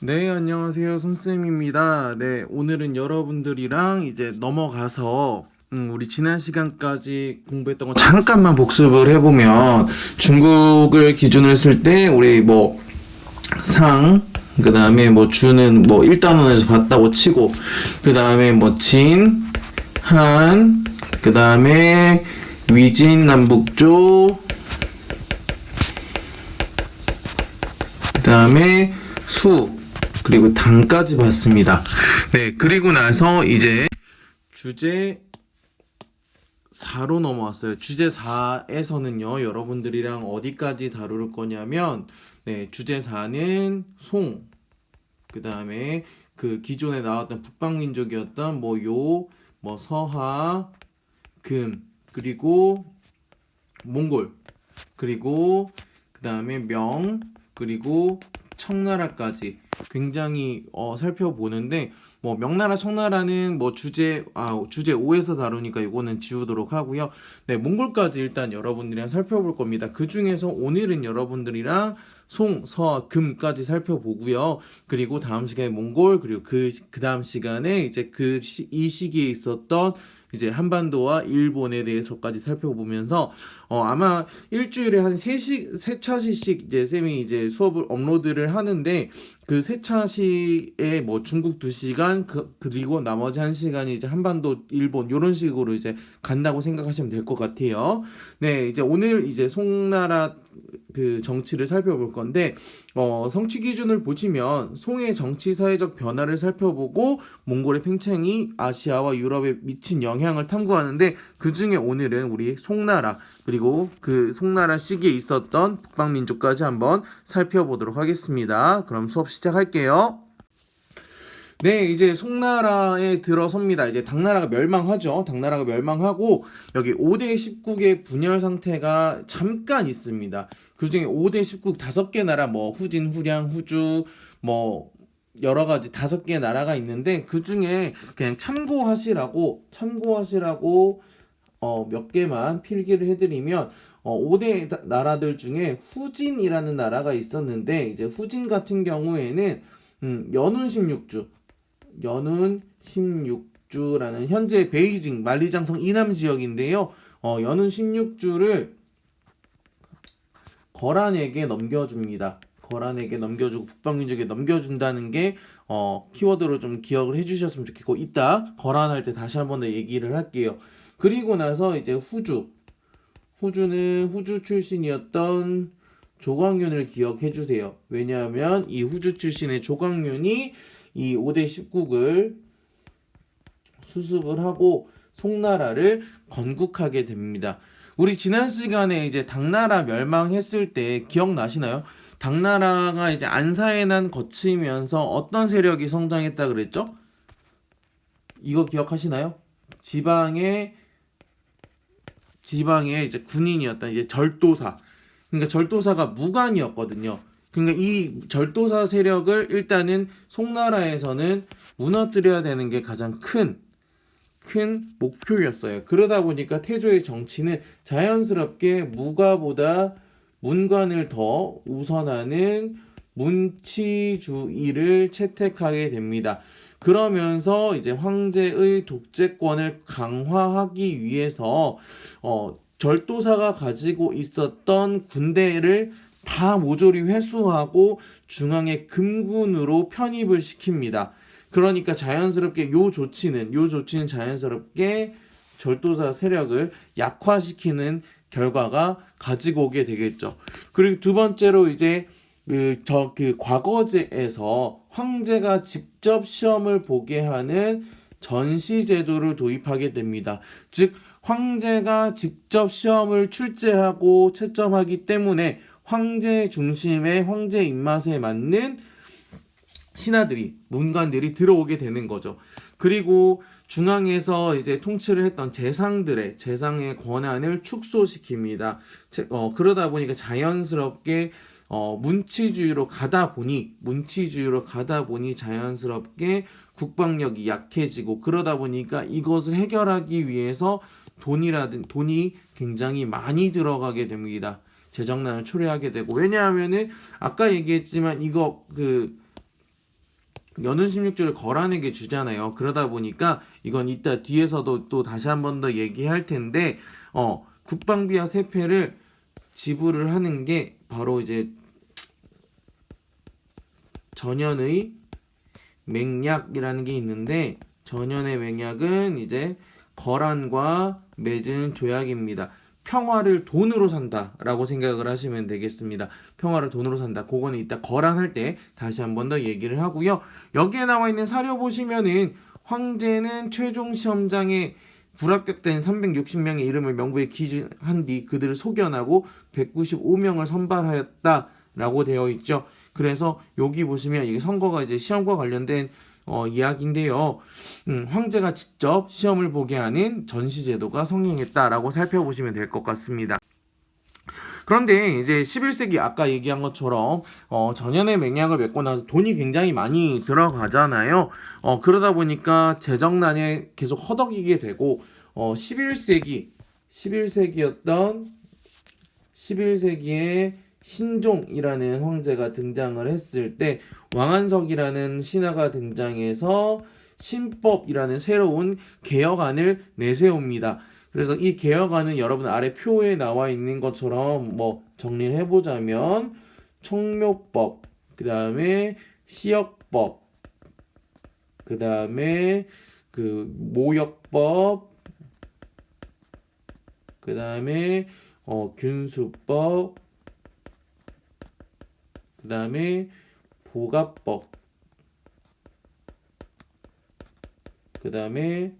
네, 안녕하세요. 송쌤입니다. 네, 오늘은 여러분들이랑 이제 넘어가서 우리 지난 시간까지 공부했던 거 잠깐만 복습을 해보면 중국을 기준으로 했을 때 우리 뭐 상, 그 다음에 뭐 주는 뭐 1단원에서 봤다고 치고 그 다음에 뭐 진, 한, 그 다음에 위진, 남북조, 그 다음에 수, 그리고 당까지 봤습니다. 네, 그리고 나서 이제 주제 4로 넘어왔어요. 주제 4에서는요, 여러분들이랑 어디까지 다룰 거냐면, 네, 주제 4는 송, 그 다음에 그 기존에 나왔던 북방민족이었던 뭐 요, 뭐 서하, 금, 그리고 몽골, 그리고 그 다음에 명, 그리고 청나라까지 굉장히 살펴보는데 뭐 명나라 청나라는 뭐 주제 5에서 다루니까 이거는 지우도록 하고요. 네, 몽골까지 일단 여러분들이랑 살펴볼 겁니다. 그 중에서 오늘은 여러분들이랑 송, 서, 금까지 살펴보고요. 그리고 다음 시간에 몽골, 그리고 그 다음 시간에 이제 이 시기에 있었던 이제 한반도와 일본에 대해서까지 살펴보면서 아마 일주일에 한 세 차시씩 이제 쌤이 이제 수업을 업로드를 하는데 그 세 차시에 뭐 중국 2시간 그리고 나머지 1시간이 이제 한반도 일본 요런 식으로 이제 간다고 생각하시면 될 것 같아요. 네, 이제 오늘 이제 송나라 그 정치를 살펴볼 건데 성취 기준을 보시면 송의 정치 사회적 변화를 살펴보고 몽골의 팽창이 아시아와 유럽에 미친 영향을 탐구하는데 그 중에 오늘은 우리 송나라 그리고 그 송나라 시기에 있었던 북방민족까지 한번 살펴보도록 하겠습니다. 그럼 수업 시작할게요. 네, 이제 송나라에 들어섭니다. 이제 당나라가 멸망하죠. 당나라가 멸망하고 여기 5대 19개 분열 상태가 잠깐 있습니다. 그중에 5대 19 5개 나라 뭐 후진, 후량, 후주 뭐 여러 가지 5개 나라가 있는데 그중에 그냥 참고하시라고 몇 개만 필기를 해드리면 5대 나라들 중에 후진이라는 나라가 있었는데 이제 후진 같은 경우에는 연운 16주 연운 16주라는 현재 베이징 만리장성 이남 지역인데요. 연운 16주를 거란에게 넘겨줍니다. 거란에게 넘겨주고 북방민족에 넘겨준다는 게 키워드로 좀 기억을 해주셨으면 좋겠고 이따 거란할 때 다시 한번 더 얘기를 할게요. 그리고 나서 이제 후주는 후주 출신이었던 조광윤을 기억해 주세요. 왜냐하면 이 후주 출신의 조광윤이 이 5대 10국을 수습을 하고 송나라를 건국하게 됩니다. 우리 지난 시간에 이제 당나라 멸망했을 때 기억나시나요? 당나라가 이제 안사해난 거치면서 어떤 세력이 성장했다 그랬죠? 이거 기억하시나요? 지방의 이제 군인이었던 이제 절도사. 그러니까 절도사가 무관이었거든요. 그러니까 이 절도사 세력을 일단은 송나라에서는 무너뜨려야 되는 게 가장 큰 목표였어요. 그러다 보니까 태조의 정치는 자연스럽게 무가보다 문관을 더 우선하는 문치주의를 채택하게 됩니다. 그러면서 이제 황제의 독재권을 강화하기 위해서 절도사가 가지고 있었던 군대를 다 모조리 회수하고 중앙의 금군으로 편입을 시킵니다. 그러니까 자연스럽게 요 조치는 자연스럽게 절도사 세력을 약화시키는 결과가 가지고 오게 되겠죠. 그리고 두 번째로 이제 그 과거제에서 황제가 직접 시험을 보게 하는 전시제도를 도입하게 됩니다. 즉 황제가 직접 시험을 출제하고 채점하기 때문에 황제 중심의 황제 입맛에 맞는 신하들이 문관들이 들어오게 되는 거죠. 그리고 중앙에서 이제 통치를 했던 재상의 권한을 축소시킵니다. 그러다 보니까 자연스럽게 문치주의로 가다 보니 자연스럽게 국방력이 약해지고 그러다 보니까 이것을 해결하기 위해서 돈이 굉장히 많이 들어가게 됩니다. 재정난을 초래하게 되고 왜냐하면은 아까 얘기했지만 이거 연운 16주를 거란에게 주잖아요. 그러다 보니까 이건 이따 뒤에서도 또 다시 한 번 더 얘기할 텐데 국방비와 세패를 지불을 하는 게 바로 이제 전연의 맹약이라는 게 있는데, 전연의 맹약은 이제 거란과 맺은 조약입니다. 평화를 돈으로 산다라고 생각을 하시면 되겠습니다. 평화를 돈으로 산다. 그거는 이따 거란할 때 다시 한 번 더 얘기를 하고요. 여기에 나와 있는 사료 보시면은 황제는 최종 시험장에 불합격된 360명의 이름을 명부에 기준한 뒤 그들을 소견하고 195명을 선발하였다라고 되어 있죠. 그래서 여기 보시면 이게 선거가 이제 시험과 관련된 이야기인데요. 황제가 직접 시험을 보게 하는 전시제도가 성행했다라고 살펴보시면 될 것 같습니다. 그런데 이제 11세기 아까 얘기한 것처럼 전연의 맹약을 맺고 나서 돈이 굉장히 많이 들어가잖아요. 그러다 보니까 재정난에 계속 허덕이게 되고 11세기에 신종이라는 황제가 등장을 했을 때 왕한석이라는 신하가 등장해서 신법이라는 새로운 개혁안을 내세웁니다. 그래서 이 개혁안은 여러분 아래 표에 나와 있는 것처럼 뭐 정리를 해보자면 청묘법, 그 다음에 시역법, 그 다음에 그 모역법, 그 다음에 균수법, 그 다음에 보갑법, 그 다음에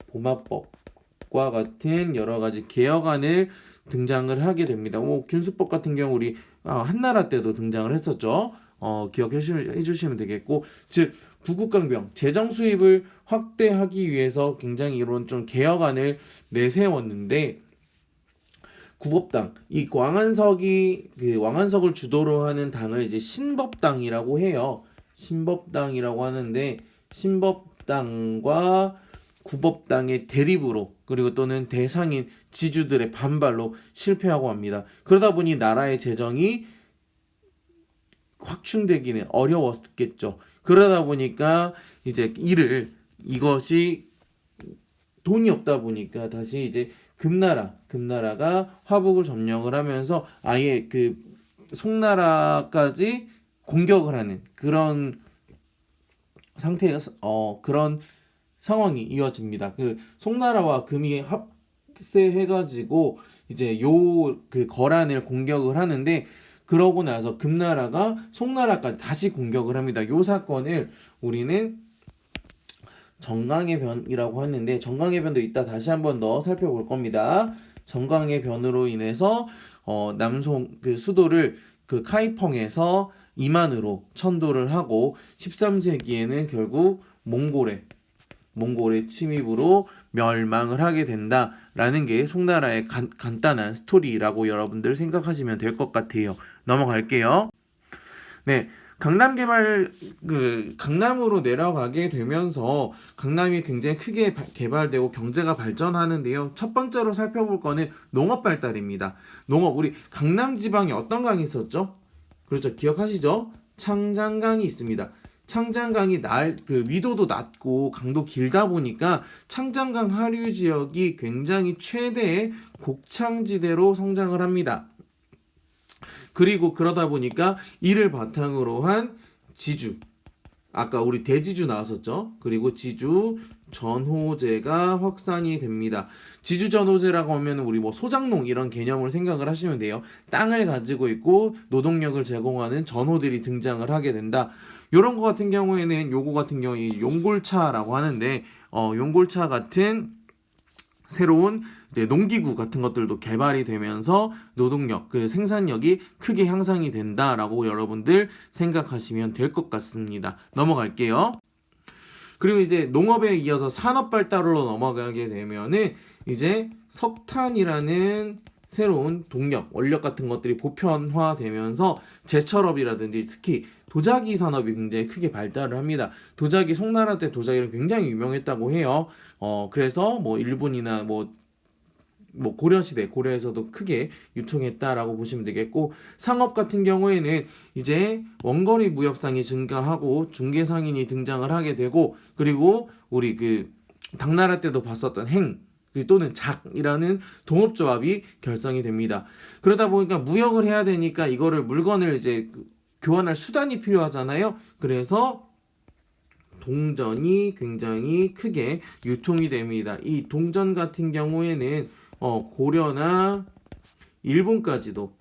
보마법과 같은 여러 가지 개혁안을 등장을 하게 됩니다. 균수법 같은 경우 우리 한나라 때도 등장을 했었죠. 기억해 주시면 되겠고, 즉 부국강병 재정 수입을 확대하기 위해서 굉장히 이런 좀 개혁안을 내세웠는데, 구법당, 이 왕한석을 주도로 하는 당을 이제 신법당이라고 해요. 신법당이라고 하는데, 신법당과 구법당의 대립으로, 그리고 또는 대상인 지주들의 반발로 실패하고 합니다. 그러다 보니 나라의 재정이 확충되기는 어려웠겠죠. 그러다 보니까 이제 이것이 돈이 없다 보니까 다시 이제 금나라가 화북을 점령을 하면서 아예 그 송나라까지 공격을 하는 그런 그런 상황이 이어집니다. 그 송나라와 금이 합세해가지고 이제 그 거란을 공격을 하는데, 그러고 나서 금나라가 송나라까지 다시 공격을 합니다. 요 사건을 우리는 정강의 변이라고 하는데, 정강의 변도 이따 다시 한 번 더 살펴볼 겁니다. 정강의 변으로 인해서 남송 그 수도를 그 카이펑에서 이만으로 천도를 하고 13세기에는 결국 몽골의 침입으로 멸망을 하게 된다라는 게 송나라의 간단한 스토리라고 여러분들 생각하시면 될 것 같아요. 넘어갈게요. 네. 강남으로 내려가게 되면서 강남이 굉장히 크게 개발되고 경제가 발전하는데요. 첫 번째로 살펴볼 거는 농업 발달입니다. 우리 강남 지방에 어떤 강이 있었죠? 그렇죠. 기억하시죠? 창장강이 있습니다. 창장강이 위도도 낮고 강도 길다 보니까 창장강 하류 지역이 굉장히 최대의 곡창지대로 성장을 합니다. 그리고 그러다 보니까 이를 바탕으로 한 지주, 아까 우리 대지주 나왔었죠. 그리고 지주 전호제가 확산이 됩니다. 지주 전호제라고 하면 우리 소장농 이런 개념을 생각을 하시면 돼요. 땅을 가지고 있고 노동력을 제공하는 전호들이 등장을 하게 된다. 요거 같은 경우에 용골차라고 하는데, 용골차 같은 새로운 이제 농기구 같은 것들도 개발이 되면서 노동력, 그리고 생산력이 크게 향상이 된다라고 여러분들 생각하시면 될 것 같습니다. 넘어갈게요. 그리고 이제 농업에 이어서 산업 발달로 넘어가게 되면은 이제 석탄이라는 새로운 동력, 원력 같은 것들이 보편화되면서 제철업이라든지 특히 도자기 산업이 굉장히 크게 발달을 합니다. 송나라 때 도자기는 굉장히 유명했다고 해요. 그래서 일본이나 뭐 고려시대, 고려에서도 크게 유통했다라고 보시면 되겠고, 상업 같은 경우에는 이제 원거리 무역상이 증가하고 중개상인이 등장을 하게 되고, 그리고 우리 그 당나라 때도 봤었던 행 또는 작이라는 동업조합이 결성이 됩니다. 그러다 보니까 무역을 해야 되니까 이거를 물건을 이제 교환할 수단이 필요하잖아요. 그래서 동전이 굉장히 크게 유통이 됩니다. 이 동전 같은 경우에는 고려나 일본까지도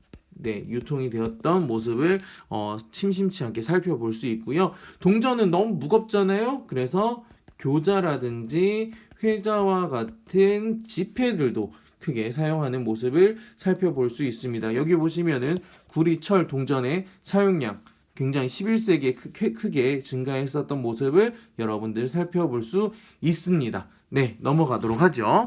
유통이 되었던 모습을 심심치 않게 살펴볼 수 있고요. 동전은 너무 무겁잖아요. 그래서 교자라든지 회자와 같은 지폐들도 크게 사용하는 모습을 살펴볼 수 있습니다. 여기 보시면은 구리, 철, 동전의 사용량 굉장히 11세기에 크게 증가했었던 모습을 여러분들 살펴볼 수 있습니다. 네, 넘어가도록 하죠.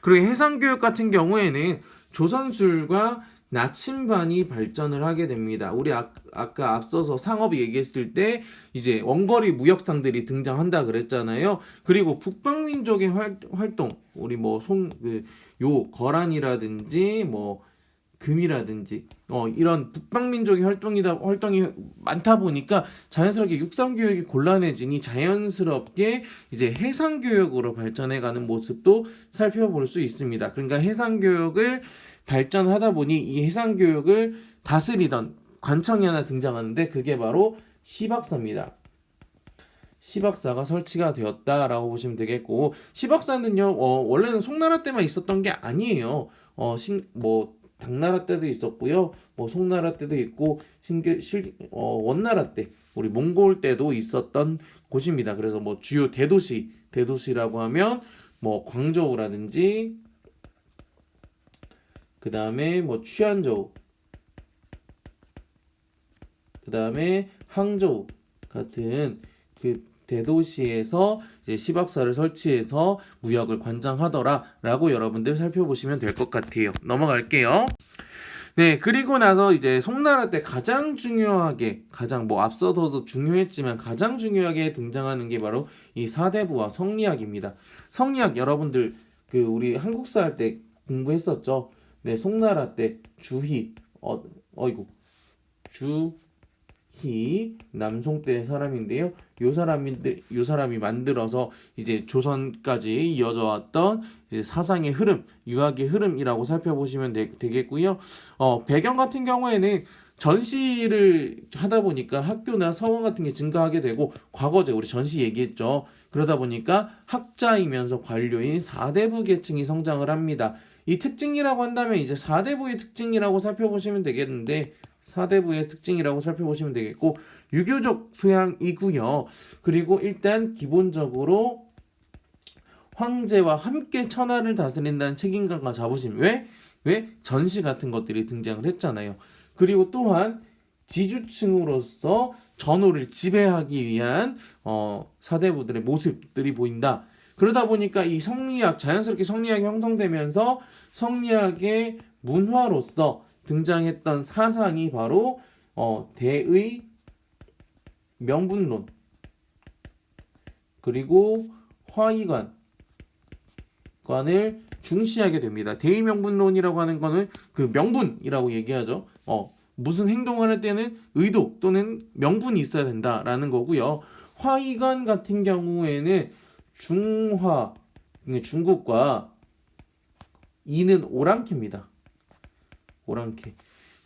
그리고 해상교육 같은 경우에는 조선술과 나침반이 발전을 하게 됩니다. 우리 아까 앞서서 상업 얘기했을 때 이제 원거리 무역상들이 등장한다 그랬잖아요. 그리고 북방민족의 활동, 우리 뭐 거란이라든지 뭐 금이라든지 이런 북방민족의 활동이 많다 보니까 자연스럽게 육상교육이 곤란해지니 자연스럽게 이제 해상교육으로 발전해가는 모습도 살펴볼 수 있습니다. 그러니까 해상교육을 발전하다 보니 이 해상교육을 다스리던 관청이 하나 등장하는데 그게 바로 시박사입니다. 시박사가 설치가 되었다라고 보시면 되겠고, 시박사는요 원래는 송나라 때만 있었던 게 아니에요. 당나라 때도 있었고요, 뭐 송나라 때도 있고 원나라 때 우리 몽골 때도 있었던 곳입니다. 그래서 뭐 주요 대도시라고 하면 뭐 광저우라든지 그 다음에 뭐 취안저우, 그 다음에 항저우 같은 그 대도시에서 이제 시박사를 설치해서 무역을 관장하더라라고 여러분들 살펴보시면 될 것 같아요. 넘어갈게요. 네, 그리고 나서 이제 송나라 때 가장 뭐 앞서서도 중요했지만 가장 중요하게 등장하는 게 바로 이 사대부와 성리학입니다. 성리학 여러분들 그 우리 한국사 할 때 공부했었죠. 네, 송나라 때 주희, 주희 남송 때 사람인데요. 요 사람이 만들어서 이제 조선까지 이어져 왔던 이제 사상의 흐름, 유학의 흐름이라고 살펴보시면 되겠고요. 배경 같은 경우에는 전시를 하다 보니까 학교나 서원 같은 게 증가하게 되고, 과거제 우리 전시 얘기했죠. 그러다 보니까 학자이면서 관료인 사대부 계층이 성장을 합니다. 이 특징이라고 한다면 이제 사대부의 특징이라고 살펴보시면 되겠는데, 사대부의 특징이라고 살펴보시면 되겠고, 유교적 소양이고요. 그리고 일단 기본적으로 황제와 함께 천하를 다스린다는 책임감과 자부심. 왜? 전시 같은 것들이 등장을 했잖아요. 그리고 또한 지주층으로서 전호를 지배하기 위한 사대부들의 모습들이 보인다. 그러다 보니까 이 자연스럽게 성리학이 형성되면서 성리학의 문화로서 등장했던 사상이 바로 대의 명분론, 그리고 화의관을 중시하게 됩니다. 대의 명분론이라고 하는 거는 그 명분이라고 얘기하죠. 무슨 행동을 할 때는 의도 또는 명분이 있어야 된다라는 거고요. 화의관 같은 경우에는 중국과 이는 오랑캐입니다. 오랑캐.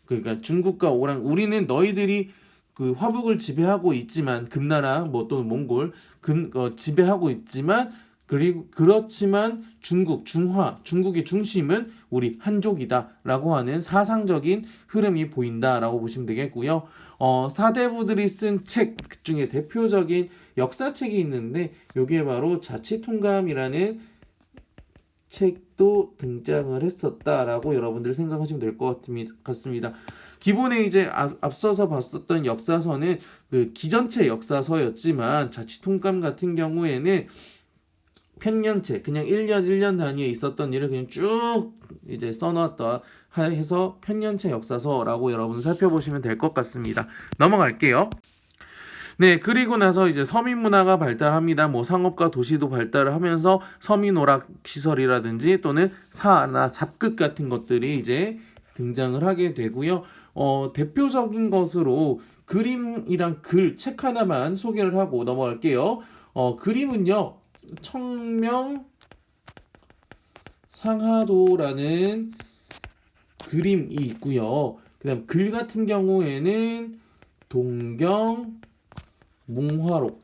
그러니까 중국과 우리는 너희들이 그 화북을 지배하고 있지만, 금나라 또는 몽골 지배하고 있지만, 그렇지만 중국의 중심은 우리 한족이다라고 하는 사상적인 흐름이 보인다라고 보시면 되겠고요. 사대부들이 쓴 책 중에 대표적인 역사책이 있는데, 요게 바로 자치통감이라는 책도 등장을 했었다라고 여러분들 생각하시면 될 것 같습니다. 기본에 이제 앞서서 봤었던 역사서는 그 기전체 역사서였지만, 자치통감 같은 경우에는 편년체, 그냥 1년 단위에 있었던 일을 그냥 쭉 이제 써놨다 해서 편년체 역사서라고 여러분 살펴보시면 될 것 같습니다. 넘어갈게요. 네, 그리고 나서 이제 서민 문화가 발달합니다. 뭐 상업과 도시도 발달을 하면서 서민 오락 시설이라든지 또는 사나 잡극 같은 것들이 이제 등장을 하게 되고요. 대표적인 것으로 그림이랑 글, 책 하나만 소개를 하고 넘어갈게요. 그림은요, 청명 상하도라는 그림이 있고요. 그다음 글 같은 경우에는 동경 몽화록이라는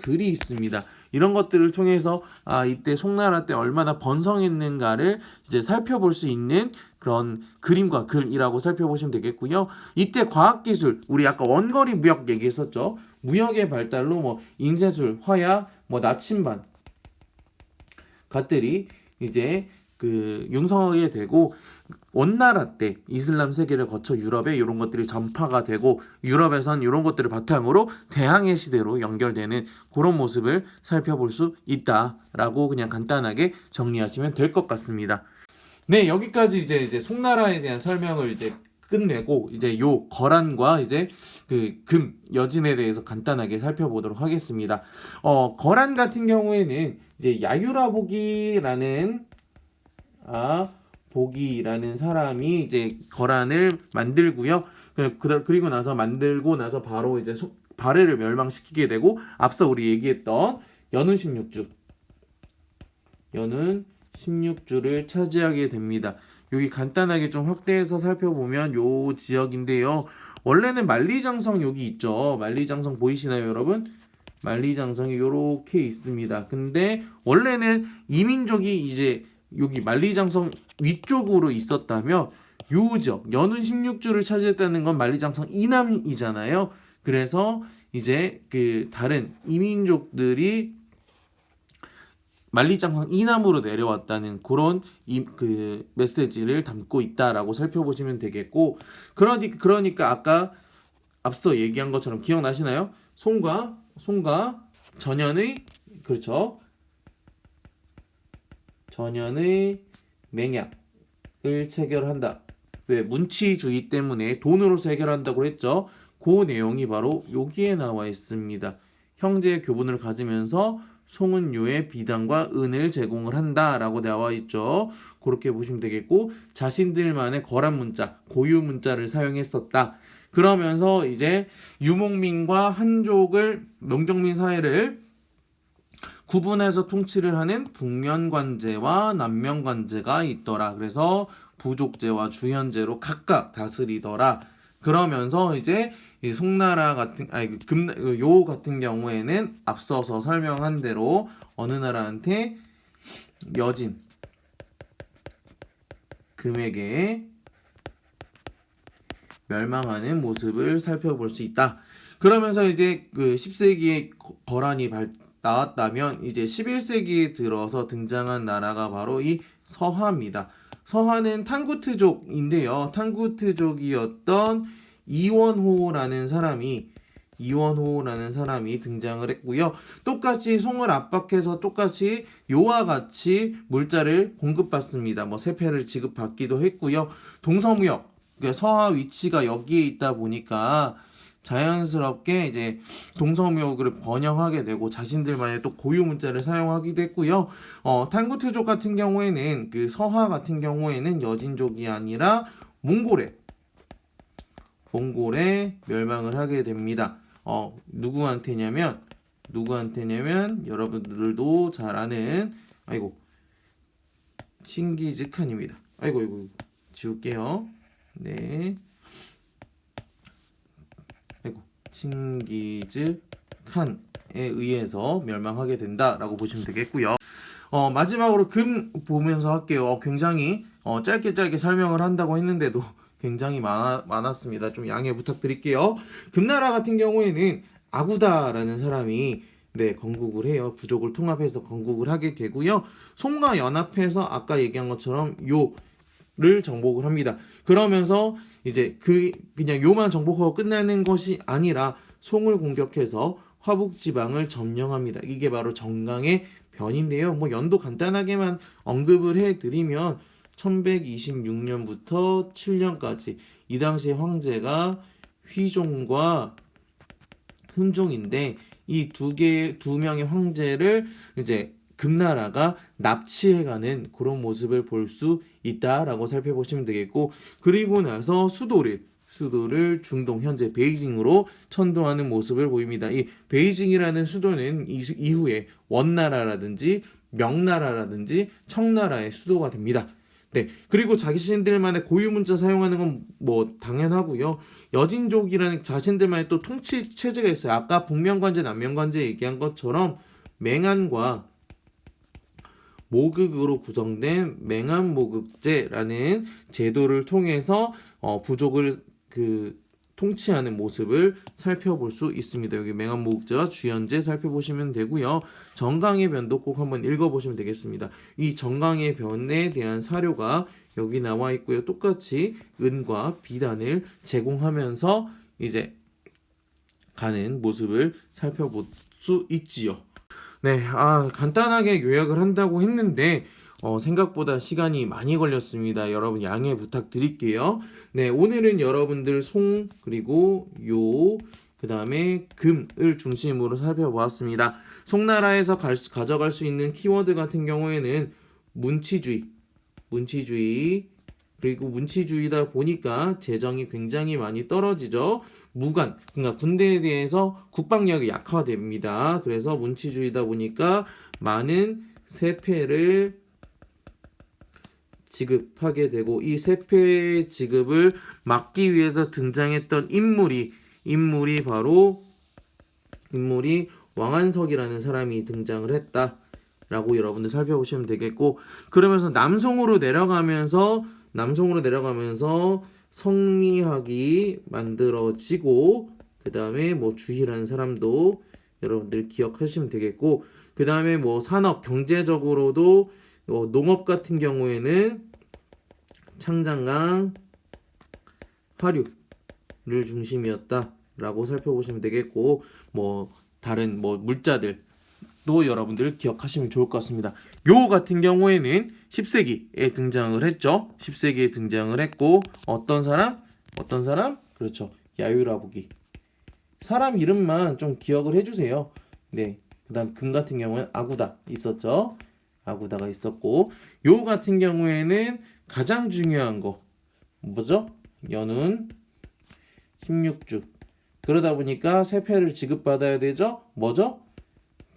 글이 있습니다. 이런 것들을 통해서 이때 송나라 때 얼마나 번성했는가를 이제 살펴볼 수 있는 그런 그림과 글이라고 살펴보시면 되겠고요. 이때 과학기술, 우리 아까 원거리 무역 얘기했었죠. 무역의 발달로 뭐 인쇄술, 화약, 뭐 나침반 것들이 이제 그 융성하게 되고, 원나라 때 이슬람 세계를 거쳐 유럽에 이런 것들이 전파가 되고, 유럽에선 이런 것들을 바탕으로 대항해 시대로 연결되는 그런 모습을 살펴볼 수 있다라고 그냥 간단하게 정리하시면 될 것 같습니다. 네, 여기까지 이제 송나라에 대한 설명을 이제 끝내고, 이제 요 거란과 이제 그 금 여진에 대해서 간단하게 살펴보도록 하겠습니다. 거란 같은 경우에는 이제 야유라보기라는 보기라는 사람이 이제 거란을 만들고요. 그리고 나서 만들고 나서 바로 이제 발해를 멸망시키게 되고, 앞서 우리 얘기했던 연운 16주를 차지하게 됩니다. 여기 간단하게 좀 확대해서 살펴보면 요 지역인데요. 원래는 만리장성 여기 있죠. 만리장성 보이시나요, 여러분? 만리장성이 요렇게 있습니다. 근데 원래는 이민족이 이제 여기 만리장성 위쪽으로 있었다면, 요 지역 연운 16주를 차지했다는 건 만리장성 이남이잖아요. 그래서 이제 그 다른 이민족들이 만리장성 이남으로 내려왔다는 그런 그 메시지를 담고 있다라고 살펴보시면 되겠고, 그러니까 아까 앞서 얘기한 것처럼 기억나시나요? 송과 전현의, 그렇죠, 전현의 맹약을 체결한다. 왜? 문치주의 때문에 돈으로서 해결한다고 했죠. 그 내용이 바로 여기에 나와 있습니다. 형제 교분을 가지면서 송은요의 비단과 은을 제공을 한다라고 나와 있죠. 그렇게 보시면 되겠고, 자신들만의 거란 문자, 고유 문자를 사용했었다. 그러면서 이제 유목민과 한족을, 농경민 사회를 구분해서 통치를 하는 북면관제와 남면관제가 있더라. 그래서 부족제와 주현제로 각각 다스리더라. 그러면서 이제 이 송나라 같은, 요 같은 경우에는 앞서서 설명한 대로 어느 나라한테? 여진 금에게 멸망하는 모습을 살펴볼 수 있다. 그러면서 이제 그 10세기에 거란이 나왔다면, 이제 11세기에 들어서 등장한 나라가 바로 이 서하입니다. 서하는 탕구트족인데요. 탕구트족이었던 이원호라는 사람이 등장을 했고요. 똑같이 송을 압박해서 똑같이 요와 같이 물자를 공급받습니다. 뭐 세패를 지급받기도 했고요. 동서무역, 그러니까 서하 위치가 여기에 있다 보니까 자연스럽게 이제 동서무역을 번영하게 되고 자신들만의 또 고유 문자를 사용하기도 했고요. 탕구트족 같은 경우에는, 그 서하 같은 경우에는 여진족이 아니라 몽골에 멸망을 하게 됩니다. 누구한테냐면 여러분들도 잘 아는, 칭기즈칸입니다. 지울게요. 네. 칭기즈칸에 의해서 멸망하게 된다라고 보시면 되겠고요. 마지막으로 금 보면서 할게요. 굉장히 짧게 설명을 한다고 했는데도 굉장히 많았습니다. 좀 양해 부탁드릴게요. 금나라 같은 경우에는 아구다라는 사람이 건국을 해요. 부족을 통합해서 건국을 하게 되고요. 송과 연합해서 아까 얘기한 것처럼 요를 정복을 합니다. 그러면서 이제 그냥 요만 정복하고 끝내는 것이 아니라 송을 공격해서 화북 지방을 점령합니다. 이게 바로 정강의 변인데요. 뭐 연도 간단하게만 언급을 해드리면 1126년부터 7년까지 이 당시에 황제가 휘종과 흠종인데 이 두 명의 황제를 이제 금나라가 납치해가는 그런 모습을 볼 수 있다라고 살펴보시면 되겠고, 그리고 나서 수도를 중동 현재 베이징으로 천도하는 모습을 보입니다. 이 베이징이라는 수도는 이후에 원나라라든지 명나라라든지 청나라의 수도가 됩니다. 네, 그리고 자신들만의 고유 문자 사용하는 건 뭐 당연하고요. 여진족이라는 자신들만의 또 통치 체제가 있어요. 아까 북명관제, 남명관제 얘기한 것처럼 맹한과 모극으로 구성된 맹한모극제라는 제도를 통해서 부족을 통치하는 모습을 살펴볼 수 있습니다. 여기 맹한모극제와 주연제 살펴보시면 되고요. 정강의 변도 꼭 한번 읽어보시면 되겠습니다. 이 정강의 변에 대한 사료가 여기 나와 있고요. 똑같이 은과 비단을 제공하면서 이제 가는 모습을 살펴볼 수 있지요. 네, 간단하게 요약을 한다고 했는데 생각보다 시간이 많이 걸렸습니다. 여러분 양해 부탁드릴게요. 네, 오늘은 여러분들 송 그리고 요 그 다음에 금을 중심으로 살펴보았습니다. 송나라에서 가져갈 수 있는 키워드 같은 경우에는 문치주의 그리고 문치주의다 보니까 재정이 굉장히 많이 떨어지죠. 무관, 그러니까 군대에 대해서 국방력이 약화됩니다. 그래서 문치주의다 보니까 많은 세패를 지급하게 되고, 이 세패 지급을 막기 위해서 등장했던 인물이 왕한석이라는 사람이 등장을 했다라고 여러분들 살펴보시면 되겠고, 그러면서 남송으로 내려가면서 성리학이 만들어지고, 그 다음에 뭐 주희라는 사람도 여러분들 기억하시면 되겠고, 그 다음에 뭐 산업 경제적으로도 농업 같은 경우에는 창장강, 화류를 중심이었다라고 살펴보시면 되겠고, 뭐 다른 뭐 물자들도 여러분들 기억하시면 좋을 것 같습니다. 요 같은 경우에는 10세기에 등장을 했죠. 10세기에 등장을 했고, 어떤 사람? 그렇죠. 야유라부기. 사람 이름만 좀 기억을 해주세요. 네. 그 다음 금 같은 경우는 아구다 있었죠. 아구다가 있었고, 요 같은 경우에는 가장 중요한 거 뭐죠? 연운 16주. 그러다 보니까 세패를 지급받아야 되죠. 뭐죠?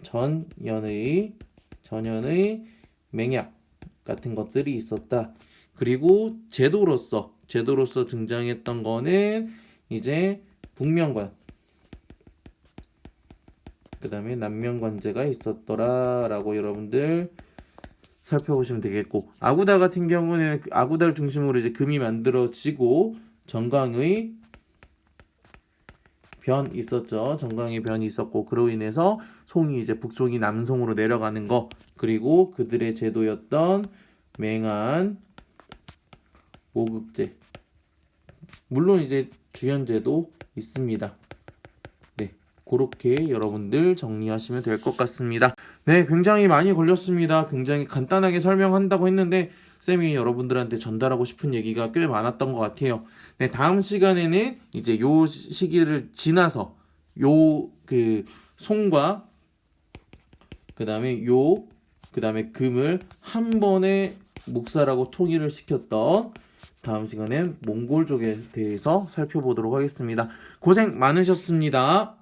전연의 맹약 같은 것들이 있었다. 그리고 제도로서 등장했던 거는 이제 북명관, 그 다음에 남명관제가 있었더라라고 여러분들 살펴보시면 되겠고, 아구다 같은 경우는 아구다를 중심으로 이제 금이 만들어지고, 정강의 변 있었죠. 정강의 변이 있었고, 그로 인해서 송이 이제 북송이 남송으로 내려가는 거, 그리고 그들의 제도였던 맹한 모극제, 물론 이제 주연제도 있습니다. 네, 그렇게 여러분들 정리하시면 될 것 같습니다. 네, 굉장히 많이 걸렸습니다. 굉장히 간단하게 설명한다고 했는데 쌤이 여러분들한테 전달하고 싶은 얘기가 꽤 많았던 것 같아요. 네, 다음 시간에는 이제 요 시기를 지나서 송과 그 다음에 금을 한 번에 묵살하고 통일을 시켰던 다음 시간에 몽골족에 대해서 살펴보도록 하겠습니다. 고생 많으셨습니다.